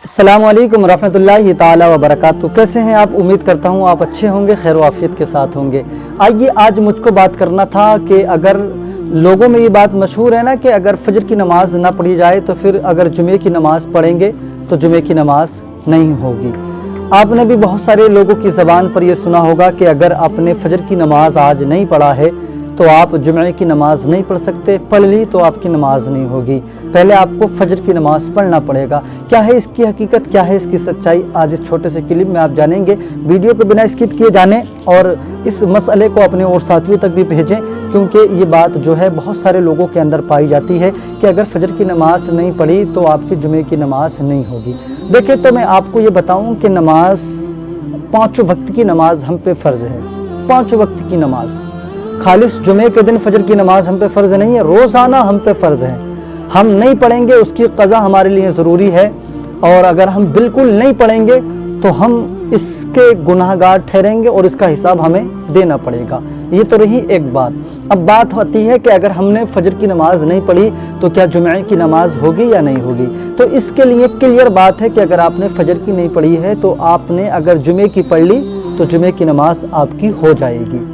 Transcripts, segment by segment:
अस्सलामु अलैकुम रहमतुल्लाहि ताला व बरकातहू। कैसे हैं आप? उम्मीद करता हूँ आप अच्छे होंगे, खैर आफियत के साथ होंगे। आइए, आज मुझको बात करना था कि अगर लोगों में ये बात मशहूर है ना कि अगर फजर की नमाज़ ना पढ़ी जाए तो फिर अगर जुमे की नमाज़ पढ़ेंगे तो जुमे की नमाज़ नहीं होगी। आपने भी बहुत सारे लोगों की ज़बान पर यह सुना होगा कि अगर आपने फजर की नमाज़ आज नहीं पढ़ा है तो आप जुमे की नमाज़ नहीं पढ़ सकते, पढ़ ली तो आपकी नमाज़ नहीं होगी। पहले आपको फजर की नमाज़ पढ़ना पड़ेगा। क्या है इसकी हकीकत, क्या है इसकी सच्चाई, आज इस छोटे से क्लिप में आप जानेंगे। वीडियो को बिना स्किप किए जाने और इस मसले को अपने और साथियों तक भी भेजें, क्योंकि ये बात जो है बहुत सारे लोगों के अंदर पाई जाती है कि अगर फजर की नमाज़ नहीं पढ़ी तो आपकी जुमे की नमाज़ नहीं होगी। देखिए, तो मैं आपको ये बताऊँ कि नमाज 5 वक्त की नमाज हम पे फ़र्ज़ है। 5 वक्त की नमाज, खालिस जुमे के दिन फजर की नमाज हम पे फ़र्ज़ नहीं है, रोज़ाना हम पे फ़र्ज़ है। हम नहीं पढ़ेंगे, उसकी क़ज़ा हमारे लिए ज़रूरी है, और अगर हम बिल्कुल नहीं पढ़ेंगे तो हम इसके गुनाहगार ठहरेंगे और इसका हिसाब हमें देना पड़ेगा। ये तो रही एक बात। अब बात होती है कि अगर हमने फजर की नमाज़ नहीं पढ़ी तो क्या जुमे की नमाज़ होगी या नहीं होगी। तो इसके लिए क्लियर बात है कि अगर आपने फजर की नहीं पढ़ी है तो आपने अगर जुमे की पढ़ ली तो जुमे की नमाज़ आपकी हो जाएगी।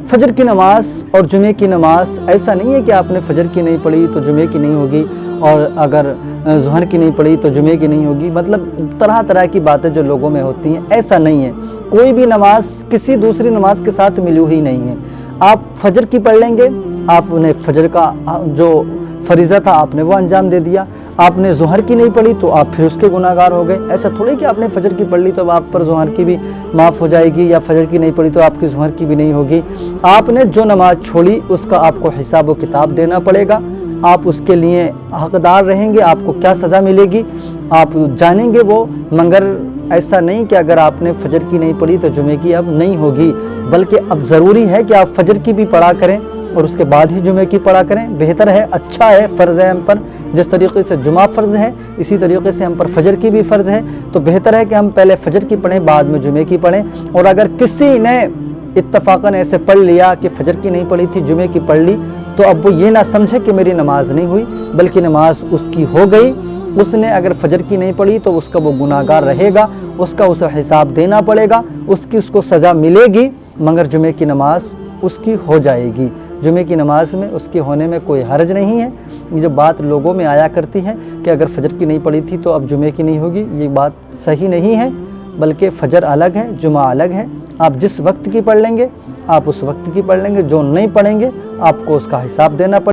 फजर की नमाज़ और जुमे की नमाज़ ऐसा नहीं है कि आपने फजर की नहीं पढ़ी तो जुमे की नहीं होगी, और अगर ज़ुहर की नहीं पढ़ी तो जुमे की नहीं होगी। मतलब तरह तरह की बातें जो लोगों में होती हैं, ऐसा नहीं है। कोई भी नमाज किसी दूसरी नमाज के साथ मिली हुई नहीं है। आप फजर की पढ़ लेंगे, आपने फजर का जो फरीज़ा था आपने वो अंजाम दे दिया। आपने ज़ुहर की नहीं पढ़ी तो आप फिर उसके गुनाहगार हो गए। ऐसा थोड़ी कि आपने फजर की पढ़ ली तो आप पर ज़ुहर की भी माफ़ हो जाएगी, या फजर की नहीं पढ़ी तो आपकी ज़ुहर की भी नहीं होगी। आपने जो नमाज छोड़ी उसका आपको हिसाब व किताब देना पड़ेगा। आप उसके लिए हकदार रहेंगे, आपको क्या सज़ा मिलेगी आप जानेंगे वो। मगर ऐसा नहीं कि अगर आपने फजर की नहीं पढ़ी तो जुमे की अब नहीं होगी, बल्कि अब ज़रूरी है कि आप फजर की भी पढ़ा करें और उसके बाद ही जुमे की पढ़ा करें। बेहतर है, अच्छा है, फ़र्ज़ है हम पर। जिस तरीके से जुमा फ़र्ज़ है इसी तरीके से हम पर फजर की भी फ़र्ज़ है। तो बेहतर है कि हम पहले फजर की पढ़ें, बाद में जुमे की पढ़ें। और अगर किसी ने इत्तफ़ाक़न ऐसे पढ़ लिया कि फजर की नहीं पढ़ी थी, जुमे की पढ़ ली, तो अब वो ये ना समझे कि मेरी नमाज़ नहीं हुई, बल्कि नमाज उसकी हो गई। उसने अगर फजर की नहीं पढ़ी तो उसका वो गुनाहगार रहेगा, उसका उसे हिसाब देना पड़ेगा, उसको सज़ा मिलेगी, मगर जुमे की नमाज़ उसकी हो जाएगी। जुमे की नमाज़ में उसके होने में कोई हर्ज नहीं है। ये जो बात लोगों में आया करती है कि अगर फजर की नहीं पढ़ी थी तो अब जुमे की नहीं होगी, ये बात सही नहीं है। बल्कि फ़जर अलग है, जुमा अलग है। आप जिस वक्त की पढ़ लेंगे आप उस वक्त की पढ़ लेंगे, जो नहीं पढ़ेंगे आपको उसका हिसाब देना पड़ेगा।